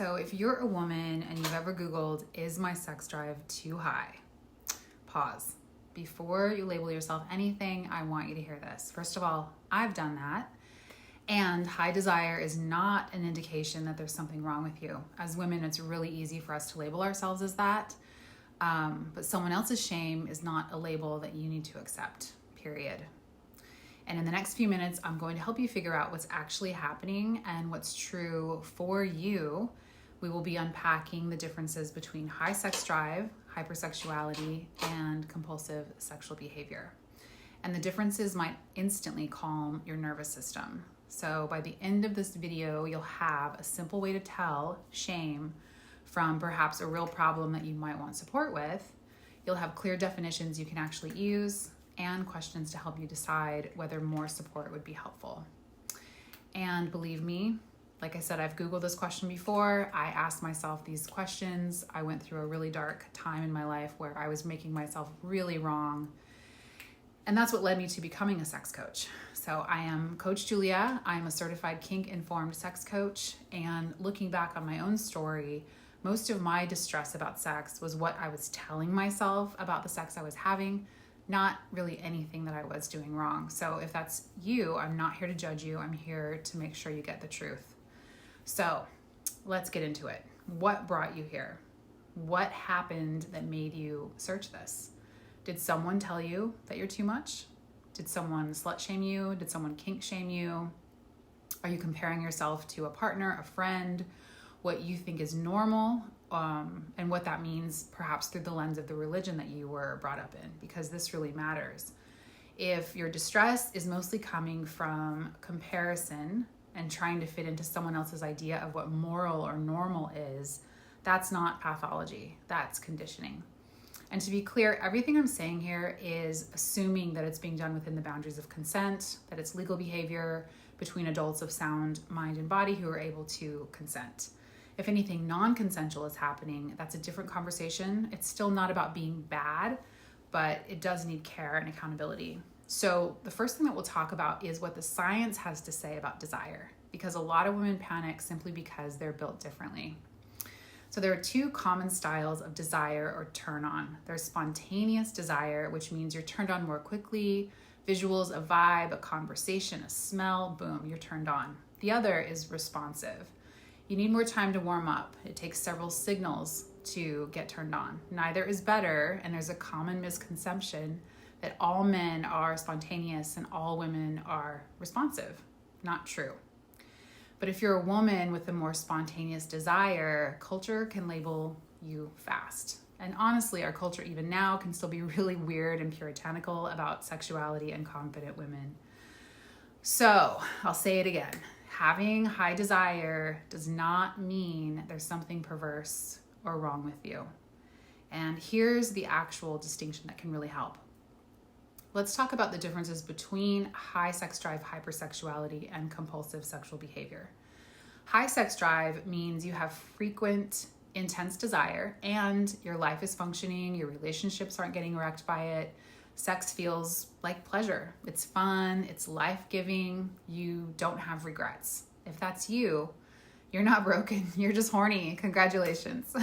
So if you're a woman and you've ever Googled, is my sex drive too high? Pause. Before you label yourself anything, I want you to hear this. First of all, I've done that. And high desire is not an indication that there's something wrong with you. As women, it's really easy for us to label ourselves as that. But someone else's shame is not a label that you need to accept, period. And in the next few minutes, I'm going to help you figure out what's actually happening and what's true for you. We will be unpacking the differences between high sex drive, hypersexuality, and compulsive sexual behavior. And the differences might instantly calm your nervous system. So by the end of this video, you'll have a simple way to tell shame from perhaps a real problem that you might want support with. You'll have clear definitions you can actually use and questions to help you decide whether more support would be helpful. And believe me, like I said, I've Googled this question before. I asked myself these questions. I went through a really dark time in my life where I was making myself really wrong. And that's what led me to becoming a sex coach. So I am Coach Julia. I'm a certified kink-informed sex coach. And looking back on my own story, most of my distress about sex was what I was telling myself about the sex I was having, not really anything that I was doing wrong. So if that's you, I'm not here to judge you. I'm here to make sure you get the truth. So let's get into it. What brought you here? What happened that made you search this? Did someone tell you that you're too much? Did someone slut shame you? Did someone kink shame you? Are you comparing yourself to a partner, a friend, what you think is normal, and what that means perhaps through the lens of the religion that you were brought up in, because this really matters. If your distress is mostly coming from comparison and trying to fit into someone else's idea of what moral or normal is, that's not pathology, that's conditioning. And to be clear, everything I'm saying here is assuming that it's being done within the boundaries of consent, that it's legal behavior between adults of sound mind and body who are able to consent. If anything non-consensual is happening, that's a different conversation. It's still not about being bad, but it does need care and accountability. So the first thing that we'll talk about is what the science has to say about desire, because a lot of women panic simply because they're built differently. So there are two common styles of desire or turn on. There's spontaneous desire, which means you're turned on more quickly, visuals, a vibe, a conversation, a smell, boom, you're turned on. The other is responsive. You need more time to warm up. It takes several signals to get turned on. Neither is better, and there's a common misconception that all men are spontaneous and all women are responsive. Not true. But if you're a woman with a more spontaneous desire, culture can label you fast. And honestly, our culture even now can still be really weird and puritanical about sexuality and confident women. So I'll say it again. Having high desire does not mean there's something perverse or wrong with you. And here's the actual distinction that can really help. Let's talk about the differences between high sex drive hypersexuality and compulsive sexual behavior. High sex drive means you have frequent, intense desire and your life is functioning, your relationships aren't getting wrecked by it. Sex feels like pleasure. It's fun, it's life-giving, you don't have regrets. If that's you, you're not broken, you're just horny. Congratulations.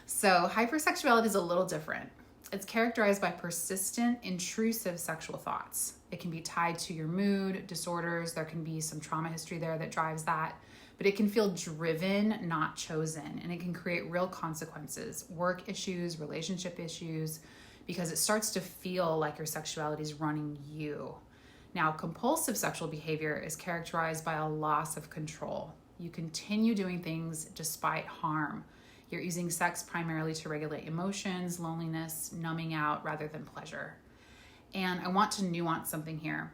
So hypersexuality is a little different. It's characterized by persistent, intrusive sexual thoughts. It can be tied to your mood, disorders. There can be some trauma history there that drives that. But it can feel driven, not chosen. And it can create real consequences, work issues, relationship issues, because it starts to feel like your sexuality is running you. Now, compulsive sexual behavior is characterized by a loss of control. You continue doing things despite harm. You're using sex primarily to regulate emotions, loneliness, numbing out rather than pleasure. And I want to nuance something here.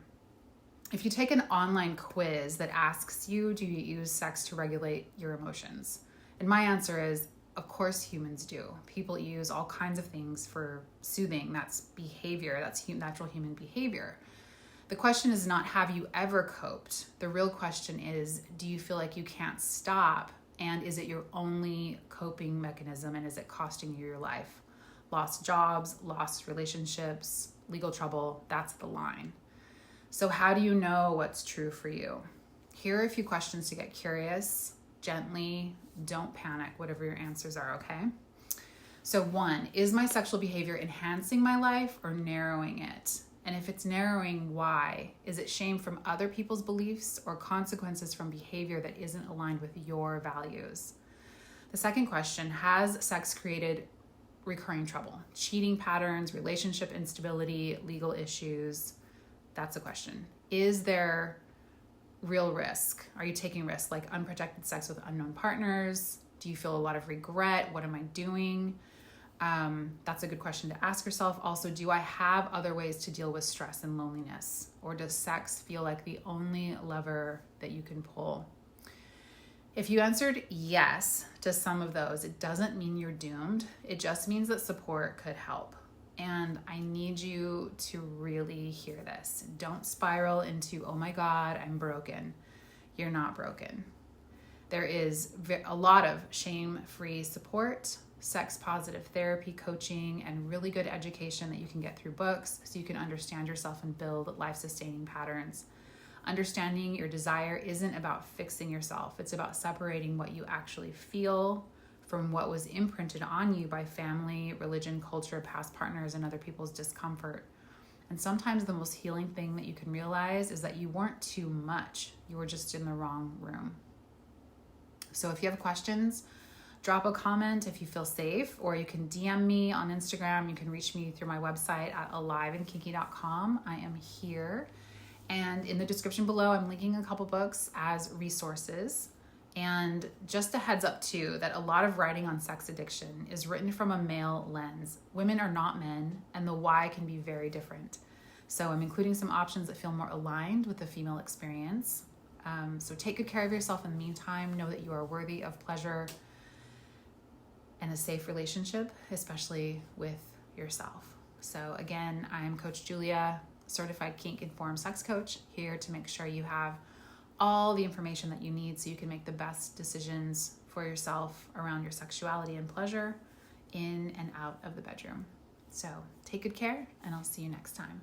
If you take an online quiz that asks you, do you use sex to regulate your emotions? And my answer is, of course humans do. People use all kinds of things for soothing. That's behavior. That's natural human behavior. The question is not, have you ever coped? The real question is, do you feel like you can't stop? And is it your only coping mechanism? And is it costing you your life? Lost jobs, lost relationships, legal trouble, that's the line. So how do you know what's true for you? Here are a few questions to get curious gently. Don't panic, whatever your answers are, okay? So 1, is my sexual behavior enhancing my life or narrowing it? And if it's narrowing, why? Is it shame from other people's beliefs or consequences from behavior that isn't aligned with your values? The second question, has sex created recurring trouble? Cheating patterns, relationship instability, legal issues? That's a question. Is there real risk? Are you taking risks like unprotected sex with unknown partners? Do you feel a lot of regret? What am I doing? That's a good question to ask yourself. Also, do I have other ways to deal with stress and loneliness? Or does sex feel like the only lever that you can pull? If you answered yes to some of those, it doesn't mean you're doomed. It just means that support could help. And I need you to really hear this. Don't spiral into, oh my God, I'm broken. You're not broken. There is a lot of shame-free support, sex-positive therapy, coaching, and really good education that you can get through books so you can understand yourself and build life-sustaining patterns. Understanding your desire isn't about fixing yourself. It's about separating what you actually feel from what was imprinted on you by family, religion, culture, past partners, and other people's discomfort. And sometimes the most healing thing that you can realize is that you weren't too much. You were just in the wrong room. So if you have questions, drop a comment if you feel safe, or you can DM me on Instagram. You can reach me through my website at aliveandkinky.com. I am here. And in the description below, I'm linking a couple books as resources. And just a heads up too, that a lot of writing on sex addiction is written from a male lens. Women are not men, and the why can be very different. So I'm including some options that feel more aligned with the female experience. So take good care of yourself in the meantime. Know that you are worthy of pleasure and a safe relationship, especially with yourself. So again, I'm Coach Julia, certified kink-informed sex coach, here to make sure you have all the information that you need so you can make the best decisions for yourself around your sexuality and pleasure in and out of the bedroom. So take good care, and I'll see you next time.